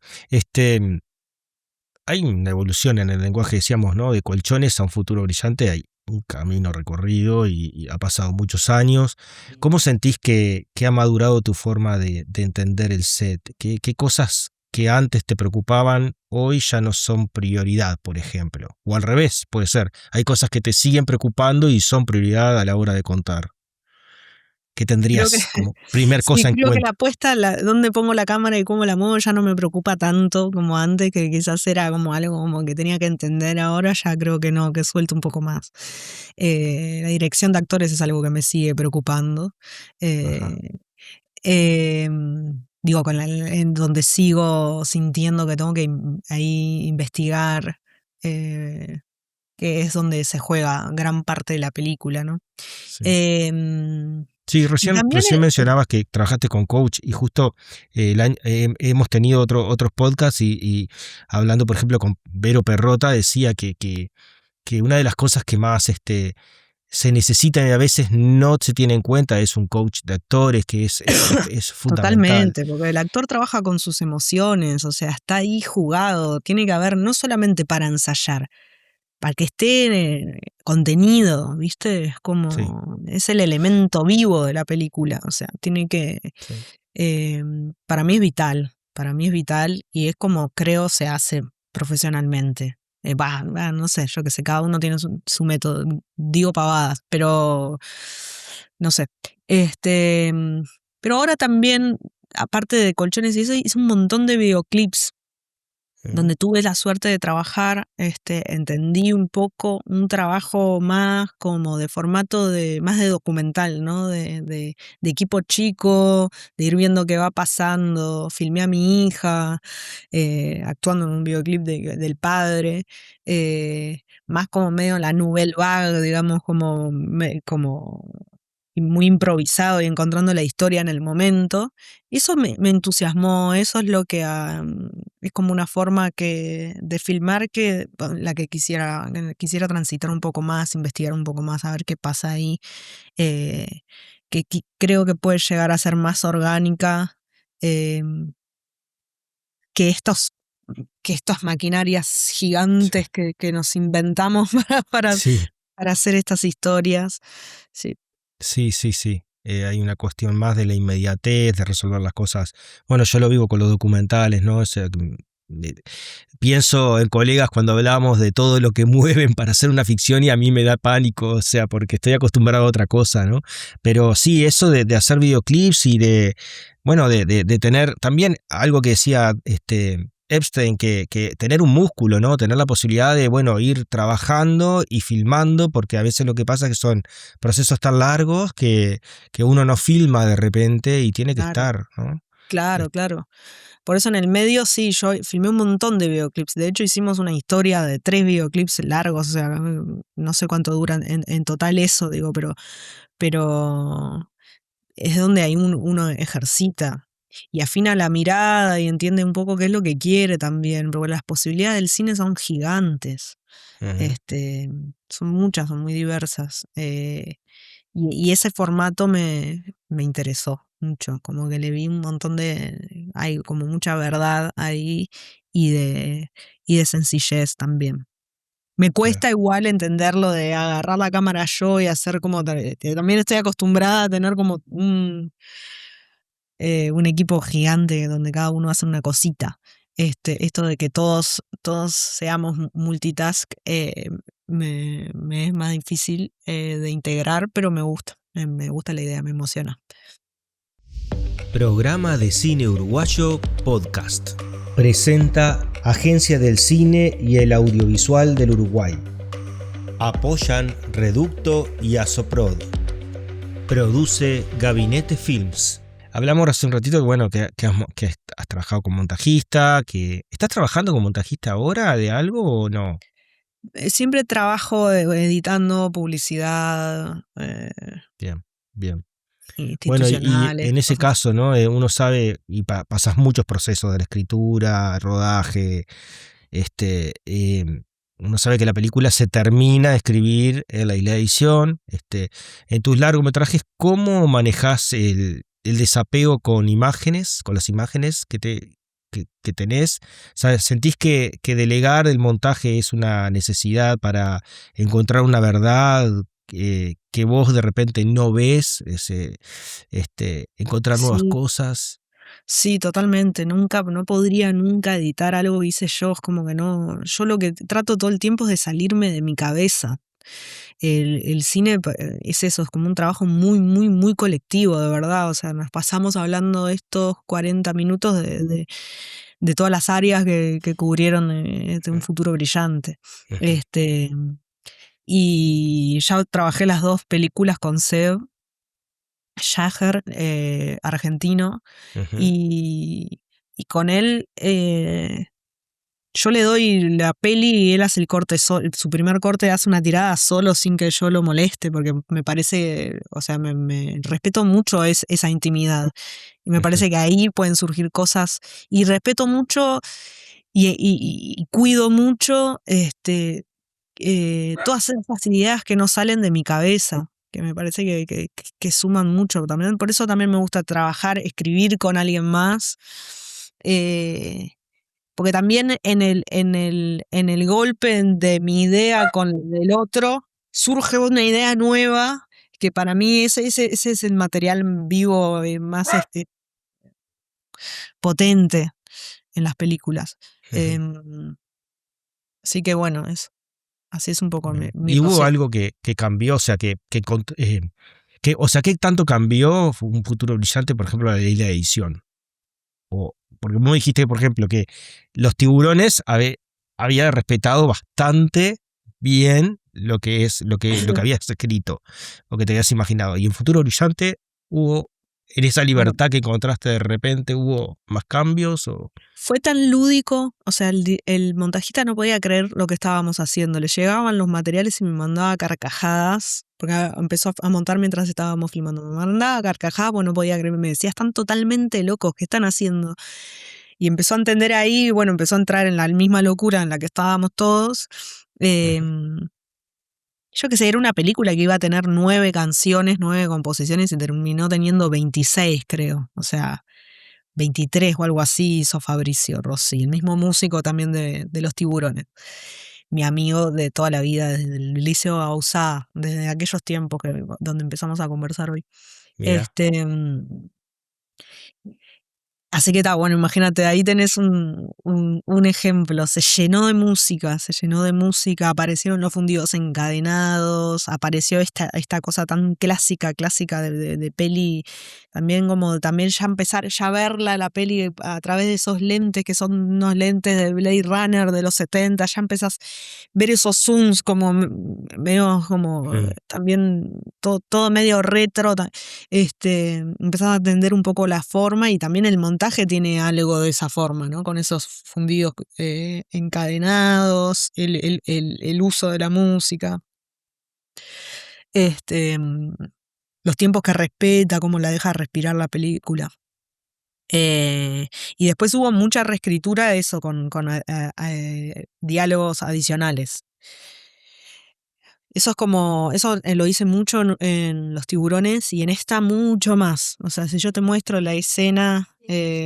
hay una evolución en el lenguaje, decíamos, ¿no? De Colchones a un futuro brillante, hay un camino recorrido y ha pasado muchos años. ¿Cómo sentís que ha madurado tu forma de entender el set? ¿Qué cosas que antes te preocupaban hoy ya no son prioridad, por ejemplo? O al revés, puede ser. Hay cosas que te siguen preocupando y son prioridad a la hora de contar. ¿Qué Creo que tendrías como primer sí, cosa en creo que la cuenta? puesta, dónde pongo la cámara y cómo la muevo ya no me preocupa tanto como antes, que quizás era como algo como que tenía que entender. Ahora ya creo que no, que suelto un poco más. La dirección de actores es algo que me sigue preocupando. Ajá. Eh, Digo, en donde sigo sintiendo que tengo que ahí investigar, que es donde se juega gran parte de la película, ¿no? Sí. Em, Sí, y recién, también recién mencionabas que trabajaste con coach y justo hemos tenido otros podcasts y hablando, por ejemplo, con Vero Perrota, decía que una de las cosas que más se necesitan y a veces no se tiene en cuenta es un coach de actores, que es fundamental. totalmente, porque el actor trabaja con sus emociones, o sea, está ahí jugado, tiene que haber no solamente para ensayar, para que esté contenido, ¿viste? Es Sí, como, es el elemento vivo de la película, o sea, tiene que, sí, eh, para mí es vital y es como creo se hace profesionalmente. No sé, yo qué sé, cada uno tiene su método, digo pavadas, pero no sé. Pero ahora también, aparte de Colchones y eso, hice un montón de videoclips mm, donde tuve la suerte de trabajar. Entendí un poco un trabajo más como de formato más de documental, ¿no? De equipo chico, de ir viendo qué va pasando. Filmé a mi hija actuando en un videoclip del padre, más como medio la nouvelle vague, digamos, como muy improvisado y encontrando la historia en el momento. Eso me entusiasmó, eso es lo que es como una forma de filmar la que quisiera transitar un poco más, investigar un poco más, a ver qué pasa ahí, eh, que creo que puede llegar a ser más orgánica eh, que estas maquinarias sí, gigantes que nos inventamos para, sí, para hacer estas historias. Sí. sí, sí, sí. Hay una cuestión más de la inmediatez, de resolver las cosas. Bueno, yo lo vivo con los documentales, ¿no? O sea, eh, pienso en colegas cuando hablamos de todo lo que mueven para hacer una ficción y a mí me da pánico, o sea, porque estoy acostumbrado a otra cosa, ¿no? Pero sí, eso de hacer videoclips y bueno, de tener también algo que decía Epstein, que tener un músculo, ¿no? Tener la posibilidad de, bueno, ir trabajando y filmando, porque a veces lo que pasa es que son procesos tan largos que uno no filma de repente y tiene que Claro, estar, ¿no? Es- claro, claro. Por eso en el medio sí, yo filmé un montón de videoclips. De hecho, hicimos una historia de 3 videoclips largos, o sea, no sé cuánto duran en total eso, digo, pero es donde ahí uno ejercita y afina la mirada y entiende un poco qué es lo que quiere también, porque las posibilidades del cine son gigantes. Ujú, Este, son muchas, son muy diversas. Y ese formato me interesó mucho, como que le vi un montón hay como mucha verdad ahí y de, y de sencillez también. Me claro. cuesta igual entenderlo de agarrar la cámara yo y hacer como, que también estoy acostumbrada a tener como un equipo gigante donde cada uno hace una cosita. Esto de que todos seamos multitask, me es más difícil de integrar, pero me gusta la idea, me emociona. Programa de Cine Uruguayo Podcast. Presenta Agencia del Cine y el Audiovisual del Uruguay. Apoyan Reducto y Asoprod. Produce Gabinete Films. Hablamos hace un ratito que, bueno, que has trabajado como montajista, que ¿estás trabajando como montajista ahora de algo o no? Siempre trabajo editando publicidad, Bien, bien. Bueno, y institucionales, en ese cosas así. caso, ¿no? Uno sabe y pasas muchos procesos de la escritura, rodaje, uno sabe que la película se termina de escribir y la edición. En tus largometrajes, ¿cómo manejas el desapego con imágenes, con las imágenes que tenés? ¿Sabes? ¿Sentís que delegar el montaje es una necesidad para encontrar una verdad que vos de repente no ves? Encontrar nuevas Sí, cosas. sí, totalmente. No podría nunca editar algo que hice yo. Es como que no. Yo lo que trato todo el tiempo es de salirme de mi cabeza. El cine es eso, es como un trabajo muy, muy, muy colectivo, de verdad. O sea, nos pasamos hablando estos 40 minutos de todas las áreas que cubrieron de un futuro brillante. Ujú, Este, y ya trabajé las 2 películas con Seb Jaeger, argentino, ujú, y, y con él yo le doy la peli y él hace el corte solo. Su primer corte hace una tirada solo sin que yo lo moleste, porque me parece, o sea, me respeto mucho esa intimidad. Y me ujú, parece que ahí pueden surgir cosas. Y respeto mucho y cuido mucho todas esas ideas que no salen de mi cabeza, que me parece que suman mucho también. Por eso también me gusta trabajar, escribir con alguien más. eh, Porque también en el golpe de mi idea con el otro, surge una idea nueva, que para mí ese es el material vivo más potente en las películas. ujú. Em, Así que bueno, así es un poco mi, Bien. mi ¿Y hubo proceso. algo que cambió? O sea, o sea, ¿qué tanto cambió un futuro brillante, por ejemplo, la ley de edición? Porque vos dijiste, por ejemplo, que los tiburones había respetado bastante bien lo que habías escrito, lo que te habías imaginado. Y en futuro brillante hubo, en esa Bueno, libertad que encontraste de repente, hubo más cambios o. fue tan lúdico, o sea, el montajista no podía creer lo que estábamos haciendo. Le llegaban los materiales y me mandaba carcajadas, porque empezó a montar mientras estábamos filmando. Me mandaba carcajadas, pues no podía creer. Me decía, están totalmente locos, ¿qué están haciendo? Y empezó a entender ahí, bueno, empezó a entrar en la misma locura en la que estábamos todos. Ujú, Em, yo qué sé, era una película que iba a tener 9 canciones, 9 composiciones y terminó teniendo 26, creo. O sea, 23 o algo así hizo Fabricio Rossi, el mismo músico también de Los Tiburones. Mi amigo de toda la vida, desde el Liceo Bauzá, desde aquellos tiempos donde empezamos a conversar hoy. mira. Este, Así que está, bueno, imagínate, ahí tenés un ejemplo, se llenó de música, aparecieron los fundidos encadenados, apareció esta cosa tan clásica de peli, también como también ya empezar, ya verla, la peli a través de esos lentes que son unos lentes de Blade Runner de los 70, ya empezás a ver esos zooms como medio como Mm. también todo medio retro, empezás a entender un poco la forma y también el montaje tiene algo de esa forma, ¿no? Con esos fundidos encadenados, el uso de la música, este, mm, los tiempos que respeta, cómo la deja respirar la película. Y después hubo mucha reescritura de eso con diálogos adicionales. Eso es como, eso lo hice mucho en Los Tiburones y en esta mucho más. O sea, si yo te muestro la escena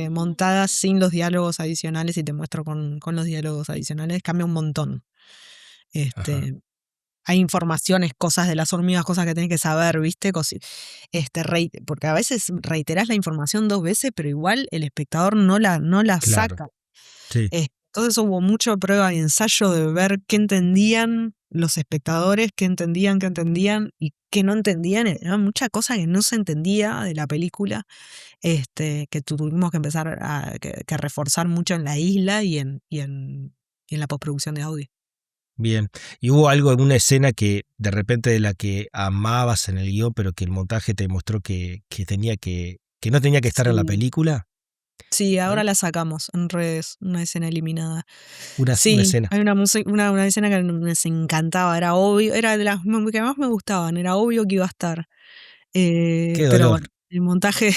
montada sin los diálogos adicionales y te muestro con los diálogos adicionales, cambia un montón. Ajá. Este, hay informaciones, cosas de las hormigas, cosas que tenés que saber, ¿viste? Porque a veces reiterás la información 2 veces, pero igual el espectador no la Claro, saca. sí, Entonces hubo mucha prueba y ensayo de ver qué entendían los espectadores, qué entendían y qué no entendían. Era mucha cosa que no se entendía de la película, que tuvimos que empezar que reforzar mucho en la isla y en la postproducción de audio. bien. ¿Y hubo algo, alguna escena que de repente de la que amabas en el guión, pero que el montaje te mostró que no tenía que estar en la Sí, película? sí, ahora ¿Hay? la sacamos en redes, una escena eliminada. Una Sí, escena. hay una escena que nos encantaba, era obvio, era de las que más me gustaban, era obvio que iba a estar. Qué Pero dolor. bueno, el montaje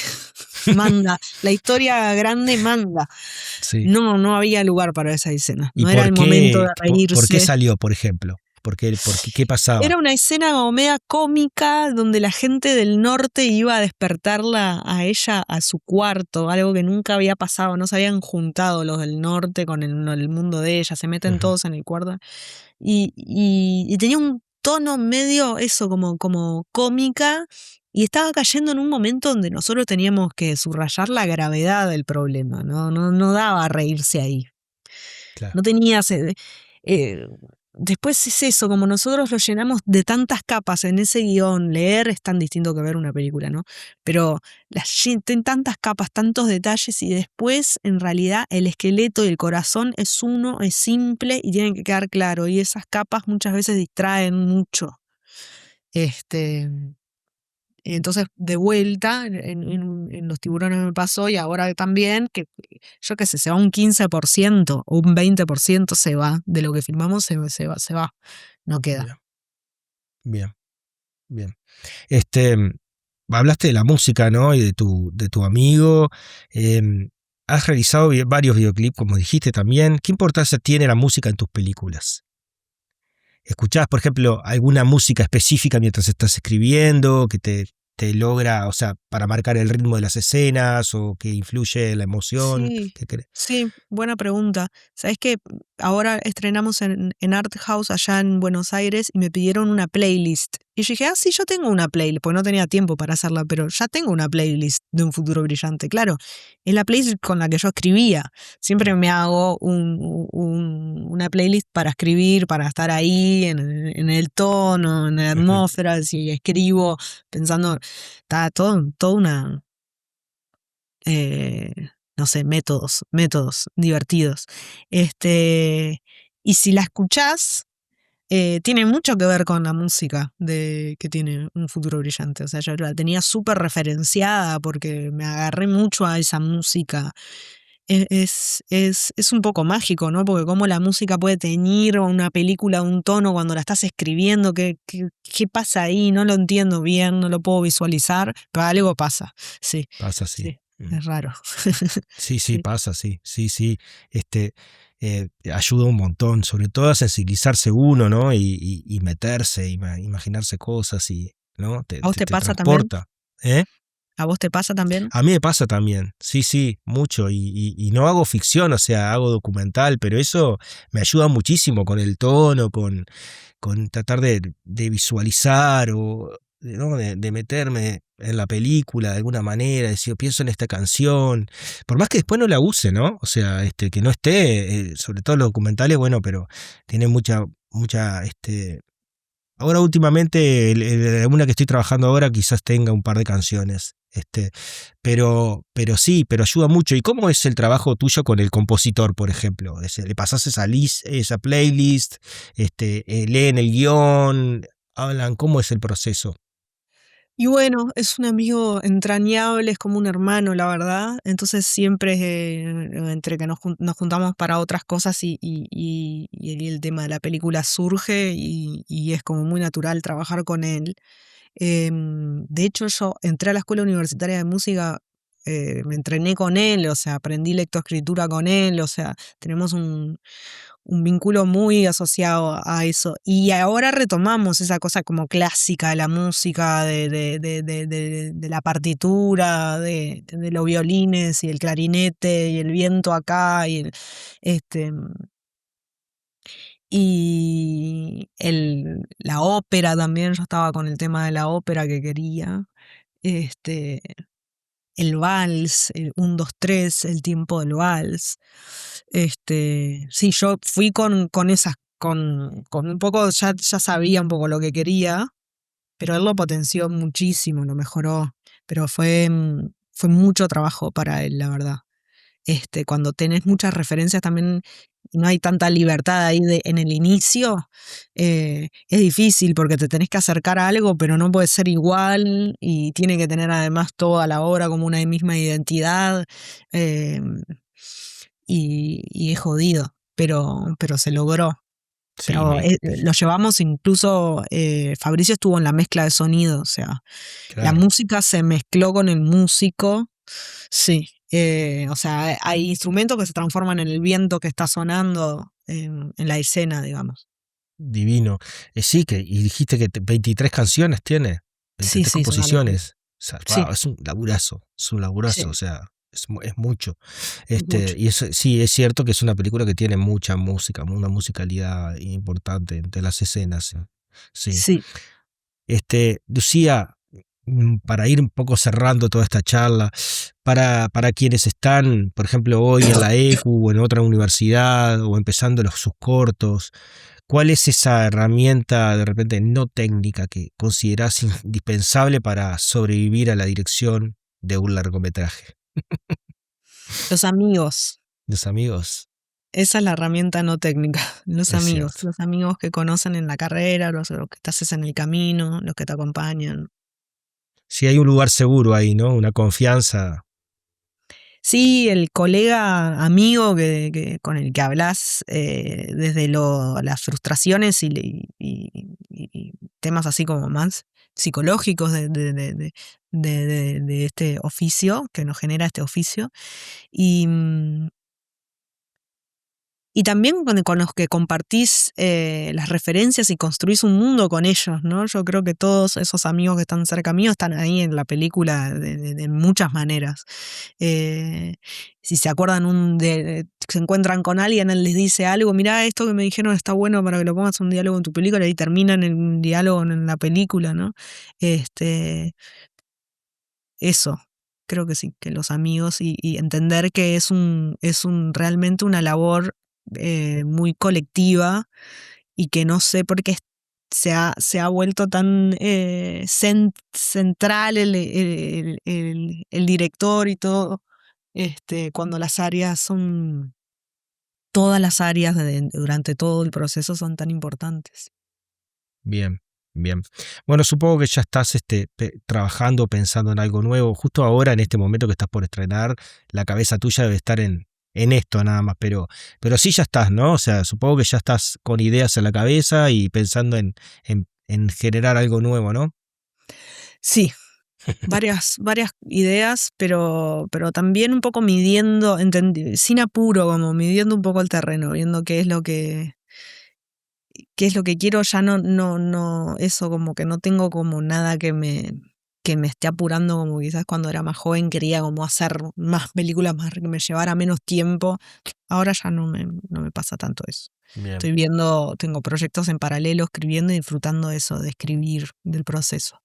manda, la historia grande manda. Sí. No había lugar para esa escena, ¿Y no era el momento de por qué reírse. salió, por ejemplo? ¿Qué pasaba? Era una escena como media cómica donde la gente del norte iba a despertarla a ella a su cuarto, algo que nunca había pasado, no se habían juntado los del norte con el mundo de ella, se meten Ujú. todos en el cuarto. Y tenía un tono medio eso, como cómica, y estaba cayendo en un momento donde nosotros teníamos que subrayar la gravedad del problema, no daba a reírse ahí. Claro. No tenía eh, después es eso, como nosotros lo llenamos de tantas capas en ese guión, leer es tan distinto que ver una película, ¿no? Pero tiene tantas capas, tantos detalles y después en realidad el esqueleto y el corazón es uno, es simple y tiene que quedar claro y esas capas muchas veces distraen mucho. Este, entonces, de vuelta, en Los Tiburones me pasó y ahora también, que yo qué sé, se va un 15% o un 20% se va de lo que filmamos, se va, no queda. Bien, bien, bien. Este, hablaste de la música, ¿no? Y de tu amigo. Has realizado varios videoclips, como dijiste también. ¿Qué importancia tiene la música en tus películas? ¿Escuchás, por ejemplo, alguna música específica mientras estás escribiendo que te logra, o sea, para marcar el ritmo de las escenas o que influye en la emoción? Sí, ¿Qué crees? sí, buena pregunta. ¿Sabes qué? Ahora estrenamos en Art House allá en Buenos Aires y me pidieron una playlist. Y yo dije, sí, yo tengo una playlist, porque no tenía tiempo para hacerla, pero ya tengo una playlist de Un Futuro Brillante. Claro, es la playlist con la que yo escribía. Siempre me hago una playlist para escribir, para estar ahí en el tono, en la Ujú. atmósfera, si escribo pensando, está todo una eh, no sé, métodos divertidos. Y si la escuchás, tiene mucho que ver con la música que tiene Un Futuro Brillante. O sea, yo la tenía súper referenciada porque me agarré mucho a esa música. Es un poco mágico, ¿no? Porque cómo la música puede teñir una película de un tono cuando la estás escribiendo, ¿qué pasa ahí? No lo entiendo bien, no lo puedo visualizar, pero algo pasa. Sí, Pasa así. sí, es raro. Sí, sí, Sí, pasa, sí, sí, sí. Este, ayuda un montón, sobre todo a sensibilizarse uno, ¿no? Y meterse, imaginarse cosas y, ¿no? ¿a vos te Te pasa también? transporta. ¿Eh? ¿A vos te pasa también? A mí me pasa también, sí, sí, mucho. Y no hago ficción, o sea, hago documental, pero eso me ayuda muchísimo con el tono, con tratar de visualizar o ¿no? De meterme en la película de alguna manera, decir, pienso en esta canción, por más que después no la use, ¿no? O sea, que no esté, sobre todo los documentales, bueno, pero tiene mucha. Ahora últimamente, una que estoy trabajando ahora quizás tenga un par de canciones, pero sí, pero ayuda mucho. ¿Y cómo es el trabajo tuyo con el compositor, por ejemplo? ¿Le pasás esa playlist? ¿Leen el guión? ¿Hablan? ¿Cómo es el proceso? Y bueno, es un amigo entrañable, es como un hermano, la verdad. Entonces siempre entre que nos juntamos para otras cosas y el tema de la película surge y es como muy natural trabajar con él. De hecho, yo entré a la Escuela Universitaria de Música, me entrené con él, o sea, aprendí lectoescritura con él, o sea, tenemos un vínculo muy asociado a eso. Y ahora retomamos esa cosa como clásica de la música, de la partitura, de los violines y el clarinete y el viento acá este, la ópera también. Yo estaba con el tema de la ópera que quería. Este, el vals, el 1, 2, 3, el tiempo del vals. Sí, yo fui con esas, con un poco, ya sabía un poco lo que quería, pero él lo potenció muchísimo, lo mejoró. Pero fue mucho trabajo para él, la verdad. Cuando tenés muchas referencias también y no hay tanta libertad ahí en el inicio, es difícil porque te tenés que acercar a algo, pero no puede ser igual y tiene que tener además toda la obra como una misma identidad, eh, y es jodido, pero se logró. Sí, Pero lo llevamos incluso, Fabricio estuvo en la mezcla de sonido, o sea, la claro. música se mezcló con el músico. Sí, o sea, hay instrumentos que se transforman en el viento que está sonando en la escena, digamos. Divino. Sí, y dijiste que 23 canciones tiene, Sí, 23 sí, es una locura. composiciones. O sea, Sí, wow, es un laburazo, o sí, sea, es mucho. mucho. Y eso, sí, es cierto que es una película que tiene mucha música, una musicalidad importante entre las escenas. Sí. Sí. Lucía, para ir un poco cerrando toda esta charla, para quienes están, por ejemplo, hoy en la ECU o en otra universidad o empezando sus cortos, ¿cuál es esa herramienta de repente no técnica que considerás indispensable para sobrevivir a la dirección de un largometraje? Los amigos. Los amigos, Esa es la herramienta no técnica. Los es amigos. cierto. Los amigos que conocen en la carrera, los que te haces en el camino, los que te acompañan. Si hay un lugar seguro ahí, ¿no? Una confianza. Sí, el colega amigo con el que hablas desde las frustraciones y temas así como más psicológicos de este oficio, que nos genera este oficio. Y, y también con los que compartís las referencias y construís un mundo con ellos, ¿no? Yo creo que todos esos amigos que están cerca mío están ahí en la película de muchas maneras. Si se acuerdan, se encuentran con alguien, él les dice algo, mirá, esto que me dijeron está bueno para que lo pongas en un diálogo en tu película, y terminan en un diálogo en la película, ¿no? Este, Eso, creo que sí, que los amigos y entender que es realmente una labor muy colectiva y que no sé por qué se ha vuelto tan central el director y todo, cuando las áreas todas las áreas durante todo el proceso son tan importantes. Bien, bien. Bueno, supongo que ya estás trabajando, pensando en algo nuevo. Justo ahora, en este momento que estás por estrenar, la cabeza tuya debe estar en esto nada más, pero sí ya estás, ¿no? O sea, supongo que ya estás con ideas en la cabeza y pensando en generar algo nuevo, ¿no? Sí, varias ideas, pero también un poco midiendo, sin apuro, como midiendo un poco el terreno, viendo qué es lo que quiero. Ya no, eso como que no tengo como nada que me esté apurando, como quizás cuando era más joven quería como hacer más películas, más que me llevara menos tiempo. Ahora ya no me pasa tanto eso. Bien. Tengo proyectos en paralelo, escribiendo y disfrutando de eso, de escribir, del proceso.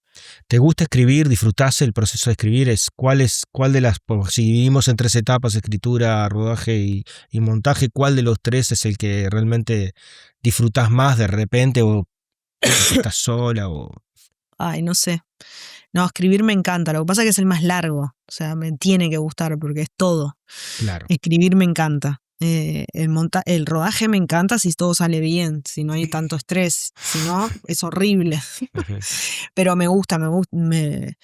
¿Te gusta escribir? ¿Disfrutás el proceso de escribir? ¿Cuál de las, si dividimos en 3 etapas, escritura, rodaje y montaje, cuál de los 3 es el que realmente disfrutás más de repente o porque estás sola? Ay, no sé. No, escribir me encanta. Lo que pasa es que es el más largo. O sea, me tiene que gustar porque es todo. Claro. Escribir me encanta. El rodaje me encanta si todo sale bien, si no hay tanto estrés. Si no, es horrible. Pero me gusta, me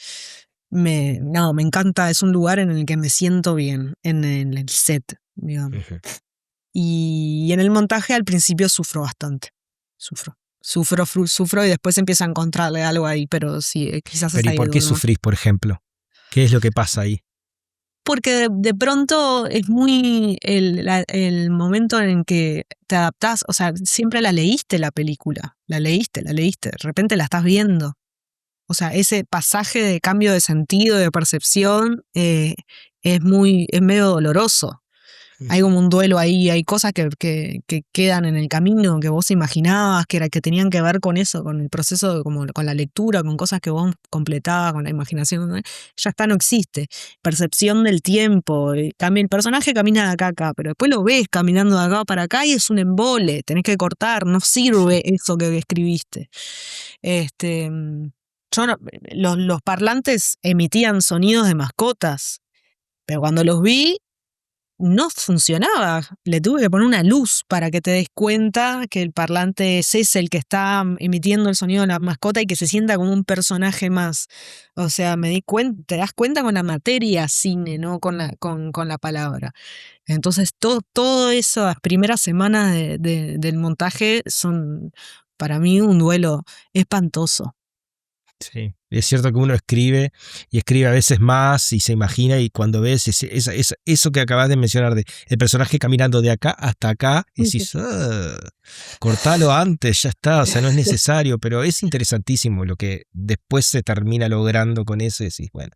encanta. Es un lugar en el que me siento bien, en el set, digamos. Y en el montaje al principio sufro bastante. Sufro y después empiezo a encontrarle algo ahí, pero sí, quizás es ¿Pero y ahí por qué donde sufrís, por ejemplo? ¿Qué es lo que pasa ahí? Porque de pronto es muy el momento en que te adaptás, o sea, siempre la leíste la película, la leíste, de repente la estás viendo. O sea, ese pasaje de cambio de sentido, de percepción, es medio doloroso. Hay como un duelo ahí, hay cosas que quedan en el camino que vos imaginabas, que tenían que ver con eso, con el proceso, como con la lectura, con cosas que vos completabas, con la imaginación, ¿no? Ya está, no existe. Percepción del tiempo, también el personaje camina de acá a acá, pero después lo ves caminando de acá para acá y es un embole, tenés que cortar, no sirve eso que escribiste. Los parlantes emitían sonidos de mascotas, pero cuando los vi no funcionaba. Le tuve que poner una luz para que te des cuenta que el parlante es ese el que está emitiendo el sonido de la mascota y que se sienta como un personaje más. O sea, me di cuenta, te das cuenta con la materia cine, no con la palabra. Entonces, todo esas primeras semanas del montaje son para mí un duelo espantoso. Sí, es cierto que uno escribe y escribe a veces más y se imagina, y cuando ves eso que acabas de mencionar de el personaje caminando de acá hasta acá, decís, cortalo antes, ya está, o sea, no es necesario, pero es interesantísimo lo que después se termina logrando con eso, y decís, bueno,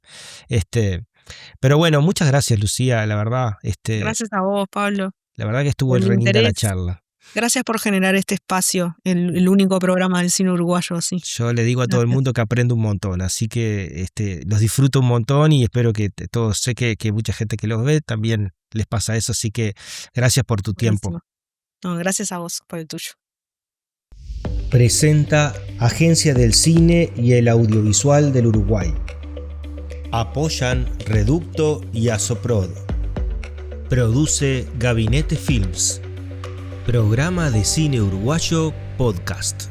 pero bueno, muchas gracias, Lucía, la verdad. Gracias a vos, Pablo. La verdad que estuvo Por el re linda la interés. charla. Gracias por generar este espacio, el único programa del cine uruguayo así. Yo le digo a todo el mundo que aprendo un montón, así que los disfruto un montón y espero que todos, sé que mucha gente que los ve también les pasa eso, así que gracias por tu tiempo. No, gracias a vos por el tuyo. Presenta Agencia del Cine y el Audiovisual del Uruguay. Apoyan Reducto y Asoprod. Produce Gabinete Films. Programa de Cine Uruguayo Podcast.